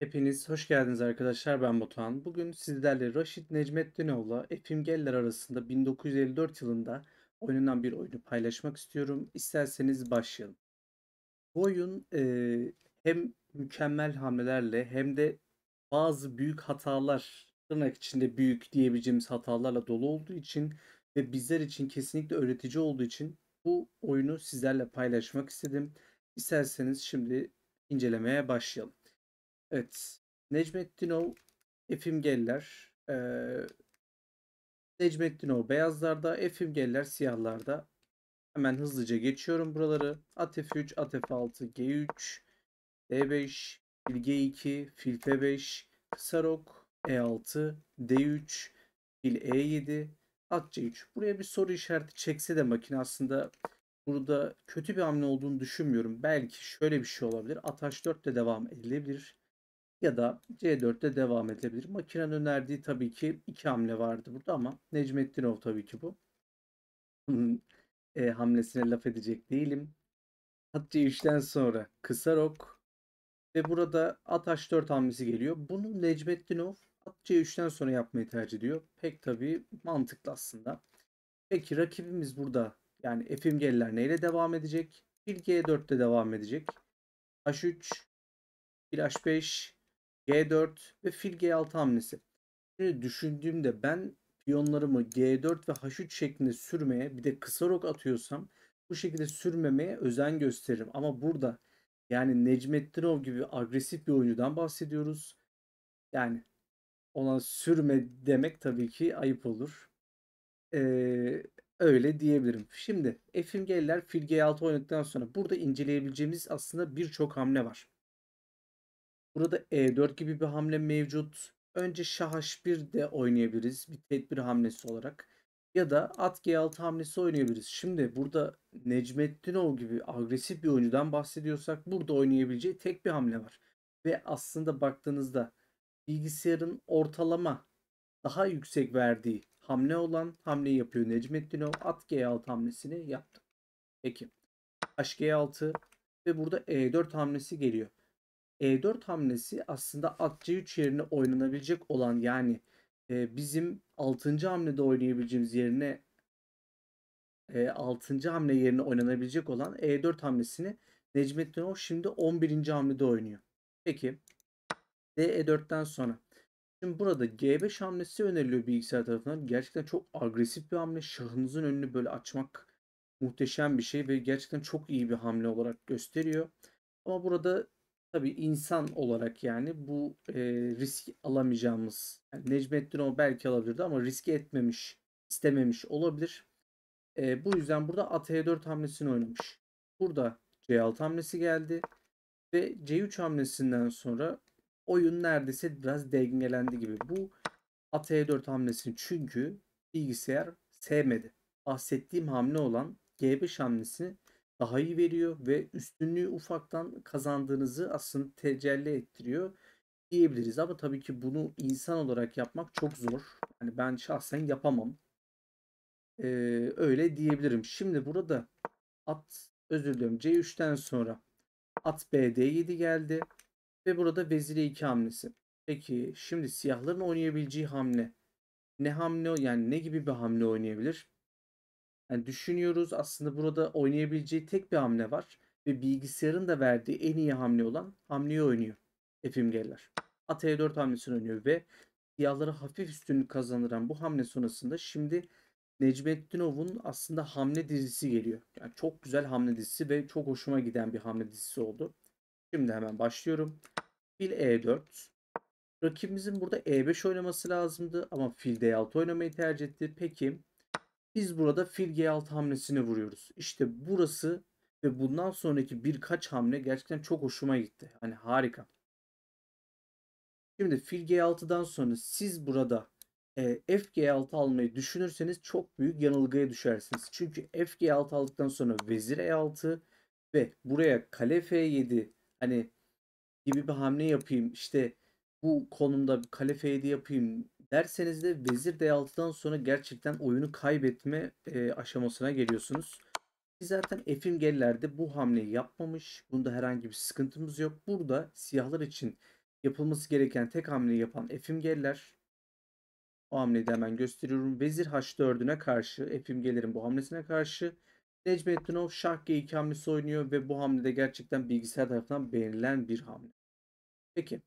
Hepiniz hoş geldiniz arkadaşlar. Ben Batuhan. Bugün sizlerle Raşit Necmettinov'la Efim Geller arasında 1954 yılında oynanan bir oyunu paylaşmak istiyorum. İsterseniz başlayalım. Bu oyun hem mükemmel hamlelerle hem de bazı büyük hatalar, tırnak içinde büyük diyebileceğimiz hatalarla dolu olduğu için ve bizler için kesinlikle öğretici olduğu için bu oyunu sizlerle paylaşmak istedim. İsterseniz şimdi incelemeye başlayalım. Evet. Necmettinov, Efim Geller. Necmettinov beyazlarda, Efim Geller siyahlarda. Hemen hızlıca geçiyorum buraları. At F3, At F6, G3, D5, fil G2, fil F5, kısa rok, E6, D3, fil E7, at C3. Buraya bir soru işareti çekse de makine aslında burada kötü bir hamle olduğunu düşünmüyorum. Belki şöyle bir şey olabilir. At H4 de devam edilebilir. Ya da C4'te devam edilebilir. Makinenin önerdiği tabii ki iki hamle vardı burada ama Necmettinov tabii ki bu. Hamlesine laf edecek değilim. At C3'ten sonra kısa rok ve burada at H4 hamlesi geliyor. Bunu Necmettinov at C3'ten sonra yapmayı tercih ediyor. Pek tabii mantıklı aslında. Peki rakibimiz burada yani Efimgeliler neyle devam edecek? Fil G4'te devam edecek. H3, fil H5, G4 ve fil G6 hamlesi. Şimdi düşündüğümde ben piyonlarımı G4 ve H3 şeklinde sürmeye bir de kısa rok atıyorsam bu şekilde sürmemeye özen gösteririm. Ama burada yani Necmettinov gibi agresif bir oyuncudan bahsediyoruz. Yani ona sürme demek tabii ki ayıp olur. Ee, öyle diyebilirim. Şimdi Efimgeliler fil G6 oynadıktan sonra burada inceleyebileceğimiz aslında birçok hamle var. Burada E4 gibi bir hamle mevcut. Önce Şah H1 de oynayabiliriz bir tedbir hamlesi olarak. Ya da at G6 hamlesi oynayabiliriz. Şimdi burada Necmettinov gibi agresif bir oyuncudan bahsediyorsak burada oynayabileceği tek bir hamle var. Ve aslında baktığınızda bilgisayarın ortalama daha yüksek verdiği hamle olan hamleyi yapıyor Necmettinov. At G6 hamlesini yaptı. Peki H-G6 ve burada E4 hamlesi geliyor. E4 hamlesi aslında at C3 yerine oynanabilecek olan yani bizim 6. hamlede oynayabileceğimiz yerine 6. hamle yerine oynanabilecek olan E4 hamlesini Necmettinov şimdi 11. hamlede oynuyor. Peki D4'ten sonra. Şimdi burada G5 hamlesi öneriliyor bilgisayar tarafından. Gerçekten çok agresif bir hamle. Şahınızın önünü böyle açmak muhteşem bir şey ve gerçekten çok iyi bir hamle olarak gösteriyor. Ama burada tabii insan olarak yani bu risk alamayacağımız yani Necmettinov belki alabilirdi ama riske etmemiş, istememiş olabilir. Bu yüzden burada at E4 hamlesini oynamış. Burada C6 hamlesi geldi ve C3 hamlesinden sonra oyun neredeyse biraz dengelendi gibi. Bu at E4 hamlesini çünkü bilgisayar sevmedi. Bahsettiğim hamle olan G5 hamlesini daha iyi veriyor ve üstünlüğü ufaktan kazandığınızı aslında tecelli ettiriyor diyebiliriz. Ama tabii ki bunu insan olarak yapmak çok zor. Yani ben şahsen yapamam. Öyle diyebilirim. Şimdi burada özür diliyorum C3'ten sonra at B D7 geldi ve burada vezir E2 hamlesi. Peki şimdi siyahların oynayabileceği hamle ne hamle yani ne gibi bir hamle oynayabilir? Yani düşünüyoruz aslında burada oynayabileceği tek bir hamle var ve bilgisayarın da verdiği en iyi hamle olan hamleyi oynuyor Efimgeller. At E4 hamlesini oynuyor ve siyahlara hafif üstünlük kazandıran bu hamle sonrasında şimdi Necmettinov'un aslında hamle dizisi geliyor. Yani çok güzel hamle dizisi ve çok hoşuma giden bir hamle dizisi oldu. Şimdi hemen başlıyorum. Fil E4. Rakibimizin burada E5 oynaması lazımdı ama fil D6 oynamayı tercih etti. Peki biz burada fil G6 hamlesini vuruyoruz. İşte burası ve bundan sonraki birkaç hamle gerçekten çok hoşuma gitti. Hani harika. Şimdi fil G6'dan sonra siz burada F G6 almayı düşünürseniz çok büyük yanılgıya düşersiniz. Çünkü F G6 aldıktan sonra vezir E6 ve buraya kale F7 hani gibi bir hamle yapayım işte bu konumda kale F7 yapayım derseniz de vezir D6'dan sonra gerçekten oyunu kaybetme aşamasına geliyorsunuz. Ki zaten Efimgeliler de bu hamleyi yapmamış. Bunda herhangi bir sıkıntımız yok. Burada siyahlar için yapılması gereken tek hamleyi yapan Efimgeliler. O hamleyi de hemen gösteriyorum. Vezir H4'üne karşı, Efimgelilerin bu hamlesine karşı Necmettinov Şah G2 hamlesi oynuyor ve bu hamlede gerçekten bilgisayar tarafından beğenilen bir hamle. Peki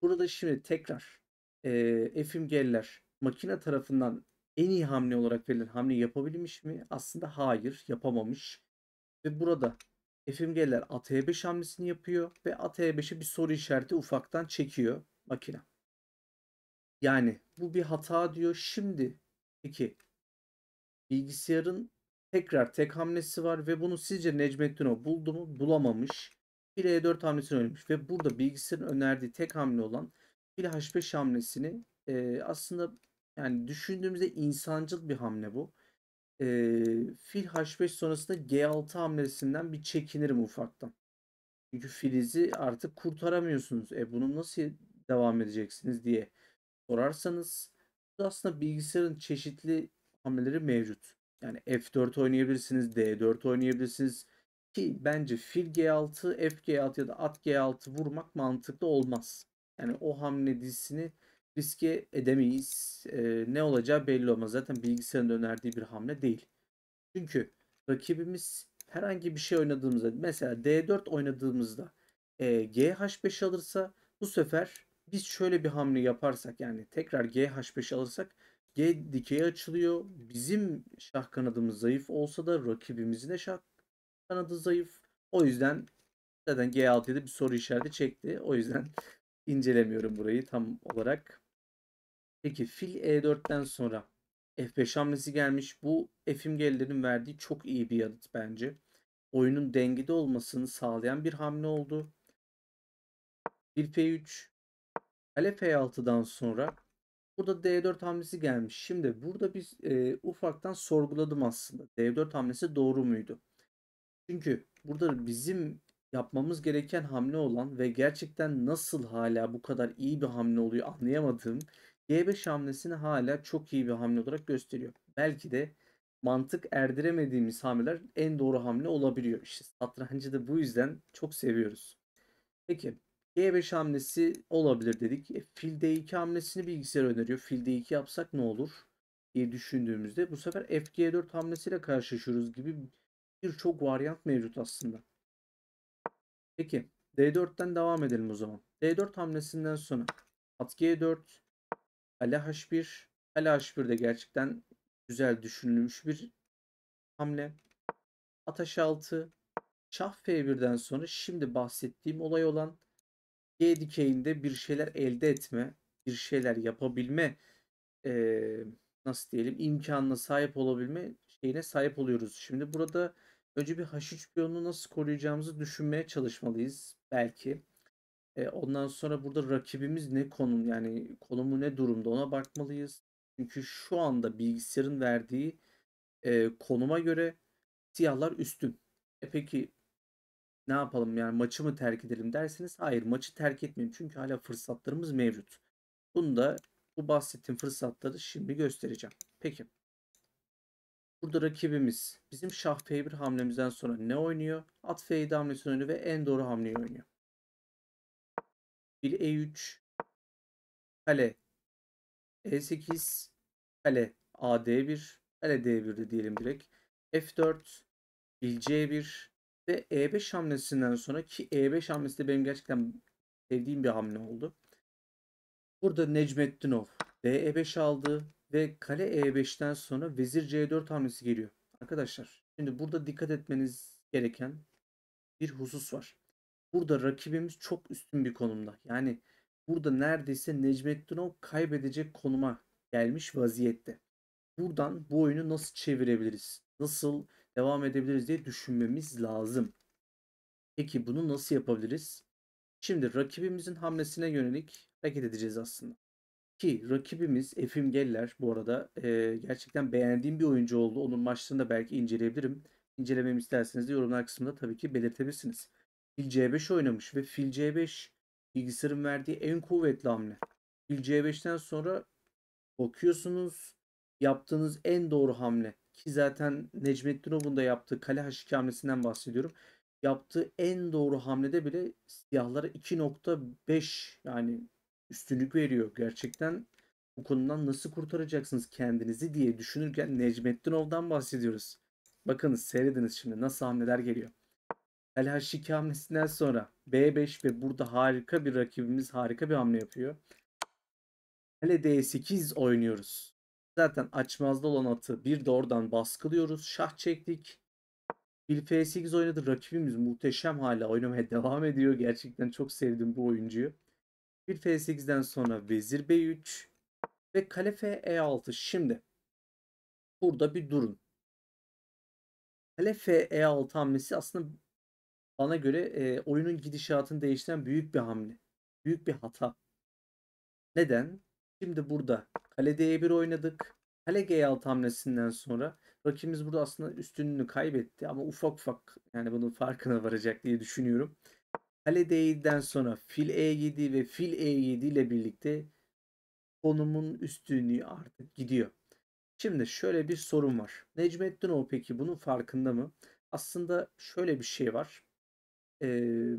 burada şimdi tekrar Efimgeliler makine tarafından en iyi hamle olarak verilen hamleyi yapabilmiş mi? Aslında hayır, yapamamış. Ve burada Efimgeliler at E5 hamlesini yapıyor ve at E5'e bir soru işareti ufaktan çekiyor makine. Yani bu bir hata diyor. Şimdi peki bilgisayarın tekrar tek hamlesi var ve bunu sizce Necmettinov buldu mu? Bulamamış. Fil E4 hamlesini oynamış ve burada bilgisayarın önerdiği tek hamle olan fil H5 hamlesini aslında yani düşündüğümüzde insancıl bir hamle bu. Fil H5 sonrasında G6 hamlesinden bir çekinirim ufaktan. Çünkü filizi artık kurtaramıyorsunuz. Bunu nasıl devam edeceksiniz diye sorarsanız aslında bilgisayarın çeşitli hamleleri mevcut. Yani F4 oynayabilirsiniz, D4 oynayabilirsiniz ki bence fil G6, F G6 ya da at G6 vurmak mantıklı olmaz. Yani o hamle dizisini riske edemeyiz. Ne olacağı belli olmaz. Zaten bilgisayarın önerdiği bir hamle değil. Çünkü rakibimiz herhangi bir şey oynadığımızda mesela D4 oynadığımızda GH5 alırsa bu sefer biz şöyle bir hamle yaparsak yani tekrar GH5 alırsak G dikey açılıyor. Bizim şah kanadımız zayıf olsa da rakibimizin de şah kanadı zayıf. O yüzden zaten G6'da bir soru işareti çekti. O yüzden incelemiyorum burayı tam olarak. Peki fil E4'ten sonra F5 hamlesi gelmiş. Bu Efimgelilerin verdiği çok iyi bir yanıt bence. Oyunun dengede olmasını sağlayan bir hamle oldu. Fil F3, kale F6'dan sonra burada D4 hamlesi gelmiş. Şimdi burada biz ufaktan sorguladım aslında. D4 hamlesi doğru muydu? Çünkü burada bizim yapmamız gereken hamle olan ve gerçekten nasıl hala bu kadar iyi bir hamle oluyor anlayamadığım G5 hamlesini hala çok iyi bir hamle olarak gösteriyor. Belki de mantık erdiremediğimiz hamleler en doğru hamle olabiliyor. İşte satrancı da bu yüzden çok seviyoruz. Peki G5 hamlesi olabilir dedik. Fil D2 hamlesini bilgisayar öneriyor. Fil D2 yapsak ne olur diye düşündüğümüzde bu sefer FG4 hamlesiyle karşılaşıyoruz gibi birçok varyant mevcut aslında. Peki D4'ten devam edelim o zaman. D4 hamlesinden sonra at G4, kale H1, kale H1 de gerçekten güzel düşünülmüş bir hamle. At H6, şah F1'den sonra şimdi bahsettiğim olay olan G dikeyinde bir şeyler elde etme, bir şeyler yapabilme nasıl diyelim imkanına sahip olabilme şeyine sahip oluyoruz. Şimdi burada önce bir H3 piyonunu nasıl koruyacağımızı düşünmeye çalışmalıyız belki. Ondan sonra burada rakibimiz ne konum yani konumu ne durumda ona bakmalıyız. Çünkü şu anda bilgisayarın verdiği konuma göre siyahlar üstün. Peki ne yapalım yani maçı mı terk edelim derseniz hayır maçı terk etmeyin çünkü hala fırsatlarımız mevcut. Bunu da bu bahsettiğim fırsatları şimdi göstereceğim. Peki burada rakibimiz bizim şah F1 hamlemizden sonra ne oynuyor? At F7 hamlesini oynuyor ve en doğru hamleyi oynuyor. Fil E3, kale E8, kale AD1, kale D1'de diyelim direkt. F4, fil C1 ve E5 hamlesinden sonra ki E5 hamlesi de benim gerçekten sevdiğim bir hamle oldu. Burada Necmettinov D5 aldı ve kale E5'ten sonra vezir C4 hamlesi geliyor. Arkadaşlar şimdi burada dikkat etmeniz gereken bir husus var. Burada rakibimiz çok üstün bir konumda. Yani burada neredeyse Necmettinov kaybedecek konuma gelmiş vaziyette. Buradan bu oyunu nasıl çevirebiliriz? Nasıl devam edebiliriz diye düşünmemiz lazım. Peki bunu nasıl yapabiliriz? Şimdi rakibimizin hamlesine yönelik hareket edeceğiz aslında. Ki rakibimiz Efim Geller bu arada gerçekten beğendiğim bir oyuncu oldu. Onun maçlarını da belki inceleyebilirim. İncelememi isterseniz de yorumlar kısmında tabii ki belirtebilirsiniz. Fil C5 oynamış ve Fil C5 bilgisayarın verdiği en kuvvetli hamle. Fil C5'ten sonra bakıyorsunuz yaptığınız en doğru hamle. Ki zaten Necmettinov'un da yaptığı kale H2 hamlesinden bahsediyorum. yaptığı en doğru hamlede bile siyahlara 2.5 yani üstünlük veriyor. Gerçekten bu konudan nasıl kurtaracaksınız kendinizi diye düşünürken Necmettinov'dan bahsediyoruz. Bakınız seyrediniz şimdi nasıl hamleler geliyor. LH2 hamlesinden sonra B5 ve burada harika bir rakibimiz harika bir hamle yapıyor. Kale D8 oynuyoruz. Zaten açmazda olan atı bir de oradan baskılıyoruz. Şah çektik. Fil F8 oynadı. Rakibimiz muhteşem hala oynamaya devam ediyor. Gerçekten çok sevdim bu oyuncuyu. Fil F8'den sonra Vezir B3 ve Kale F E6. Şimdi burada bir durun. Kale F E6 hamlesi aslında bana göre oyunun gidişatını değiştiren büyük bir hamle. Büyük bir hata. Neden? Şimdi burada kale D1 oynadık. Kale G6 hamlesinden sonra rakibimiz burada aslında üstünlüğünü kaybetti ama ufak ufak yani bunun farkına varacak diye düşünüyorum. Kale D7'den sonra fil E7 ve fil E7 ile birlikte konumun üstünlüğü artık gidiyor. Şimdi şöyle bir sorun var. Necmettinov peki bunun farkında mı? Aslında şöyle bir şey var. Ee,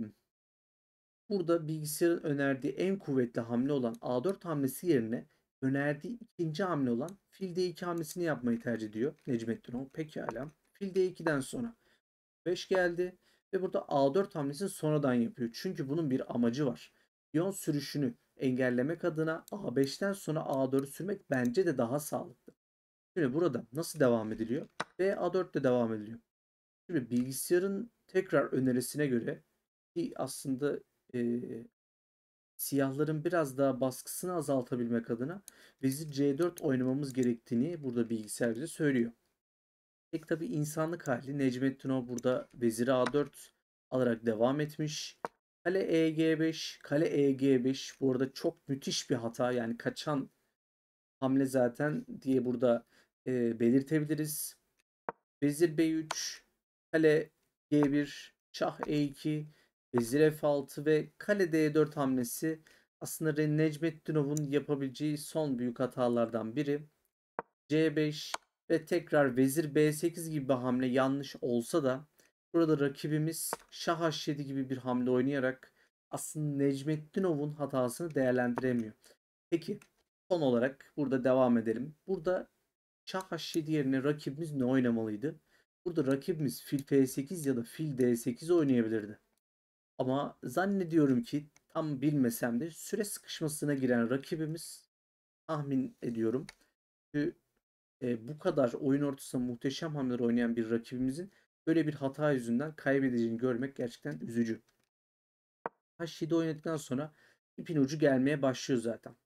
Burada bilgisayarın önerdiği en kuvvetli hamle olan A4 hamlesi yerine önerdiği ikinci hamle olan fil D2 hamlesini yapmayı tercih ediyor Necmettinov. Pekala. Fil D2'den sonra 5 geldi ve burada A4 hamlesini sonradan yapıyor. Çünkü bunun bir amacı var. Piyon sürüşünü engellemek adına A5'ten sonra A4'ü sürmek bence de daha sağlıklı. Şimdi burada nasıl devam ediliyor? Ve A4 ile devam ediliyor. Şimdi bilgisayarın tekrar önerisine göre ki aslında e, siyahların biraz daha baskısını azaltabilmek adına vezir C4 oynamamız gerektiğini burada bilgisayar bize söylüyor. Tek tabi insanlık hali Necmettinov burada veziri A4 alarak devam etmiş. Kale EG5, kale EG5 bu arada çok müthiş bir hata yani kaçan hamle zaten diye burada belirtebiliriz. Vezir B3, kale G1, şah E2, vezir F6 ve kale D4 hamlesi aslında Necmettinov'un yapabileceği son büyük hatalardan biri. C5 ve tekrar vezir B8 gibi bir hamle yanlış olsa da burada rakibimiz şah H7 gibi bir hamle oynayarak aslında Necmettinov'un hatasını değerlendiremiyor. Peki son olarak burada devam edelim. Burada şah H7 yerine rakibimiz ne oynamalıydı? Burada rakibimiz fil F8 ya da fil D8 oynayabilirdi. Ama zannediyorum ki tam bilmesem de süre sıkışmasına giren rakibimiz tahmin ediyorum. Çünkü bu kadar oyun ortasında muhteşem hamleler oynayan bir rakibimizin böyle bir hata yüzünden kaybedeceğini görmek gerçekten üzücü. H7 oynadıktan sonra ipin ucu gelmeye başlıyor zaten.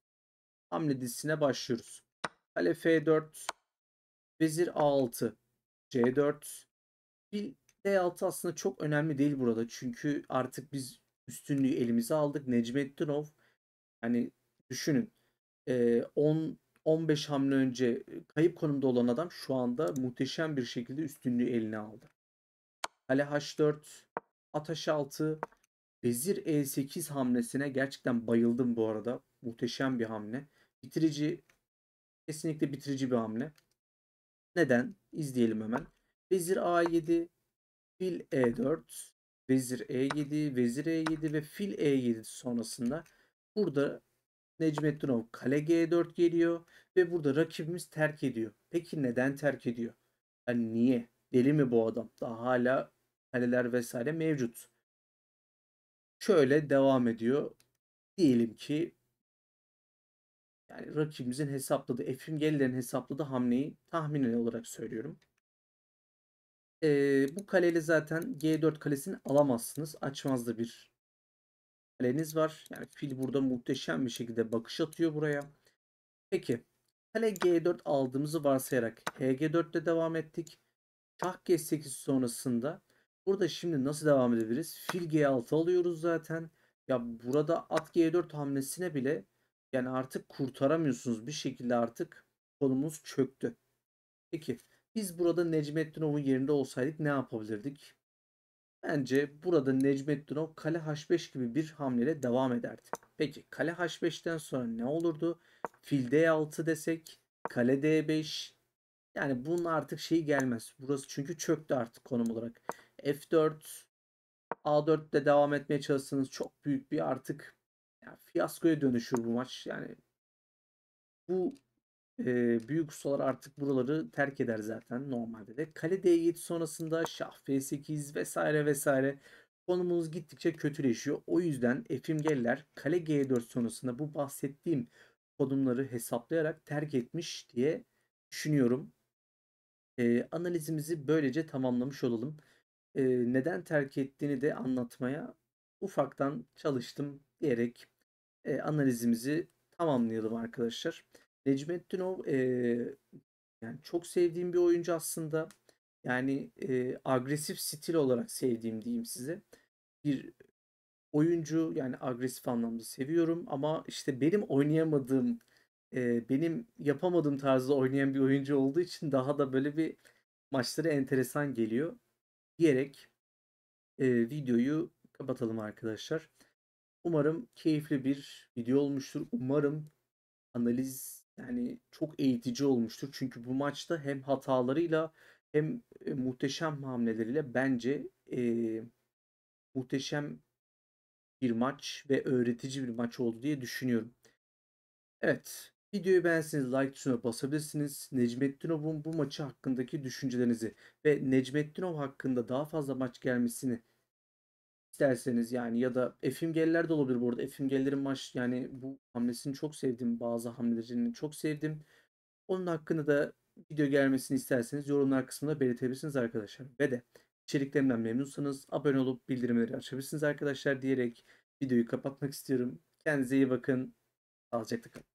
Hamle dizisine başlıyoruz. Kale F4, vezir A6, C4, fil D6 aslında çok önemli değil burada. Çünkü artık biz üstünlüğü elimize aldık. Necmettinov hani düşünün 10-15 hamle önce kayıp konumda olan adam şu anda muhteşem bir şekilde üstünlüğü eline aldı. Kale H4, at H6, vezir E8 hamlesine gerçekten bayıldım bu arada. Muhteşem bir hamle. Bitirici, kesinlikle bitirici bir hamle. Neden? İzleyelim hemen. Vezir A7, fil E4, vezir E7, vezir E7 ve fil E7 sonrasında burada Necmettinov kale G4 geliyor ve burada rakibimiz terk ediyor. Peki neden terk ediyor? Yani niye? Deli mi bu adam? Daha hala kaleler vesaire mevcut. Şöyle devam ediyor. Diyelim ki yani rakibimizin hesapladığı, Efimgelilerin hesapladığı hamleyi tahminen olarak söylüyorum. Bu kaleyle zaten G4 kalesini alamazsınız. Açmazda bir kaleniz var. Yani fil burada muhteşem bir şekilde bakış atıyor buraya. Peki kale G4 aldığımızı varsayarak HG4 ile devam ettik. Şah G8 sonrasında burada şimdi nasıl devam edebiliriz? Fil G6 alıyoruz zaten. Ya burada at G4 hamlesine bile yani artık kurtaramıyorsunuz. Bir şekilde artık konumuz çöktü. Peki biz burada Necmettinov'un yerinde olsaydık ne yapabilirdik? Bence burada Necmettinov kale H5 gibi bir hamleyle devam ederdi. Peki kale H5'ten sonra ne olurdu? Fil D6 desek, kale D5. Yani bunun artık şeyi gelmez. Burası çünkü çöktü artık konum olarak. F4, A4'te devam etmeye çalışsanız çok büyük bir artık yani fiyaskoya dönüşür bu maç. Yani bu büyük ustalar artık buraları terk eder zaten normalde de. Kale D7 sonrasında şah F8 vesaire vesaire konumuz gittikçe kötüleşiyor. O yüzden Efimgeliler kale G4 sonrasında bu bahsettiğim konumları hesaplayarak terk etmiş diye düşünüyorum. Analizimizi böylece tamamlamış olalım. Neden terk ettiğini de anlatmaya ufaktan çalıştım diyerek analizimizi tamamlayalım arkadaşlar. Necmettinov yani çok sevdiğim bir oyuncu aslında. Yani agresif stil olarak sevdiğim diyeyim size. Bir oyuncu yani agresif anlamda seviyorum ama işte benim oynayamadığım, benim yapamadığım tarzda oynayan bir oyuncu olduğu için daha da böyle bir maçları enteresan geliyor diyerek videoyu kapatalım arkadaşlar. Umarım keyifli bir video olmuştur. Umarım analiz yani çok eğitici olmuştur. Çünkü bu maçta hem hatalarıyla hem muhteşem hamleleriyle bence muhteşem bir maç ve öğretici bir maç oldu diye düşünüyorum. Evet, videoyu beğenseniz like tuşuna basabilirsiniz. Necmettinov'un bu maçı hakkındaki düşüncelerinizi ve Necmettinov hakkında daha fazla maç gelmesini isterseniz yani ya da Efimgeliler de olabilir bu arada. Efimgelilerin maç yani bu hamlesini çok sevdim. Bazı hamlelerini çok sevdim. Onun hakkında da video gelmesini isterseniz yorumlar kısmında belirtebilirsiniz arkadaşlar. Ve de içeriklerimden memnunsanız abone olup bildirimleri açabilirsiniz arkadaşlar diyerek videoyu kapatmak istiyorum. Kendinize iyi bakın. Sağlıcakla kalın.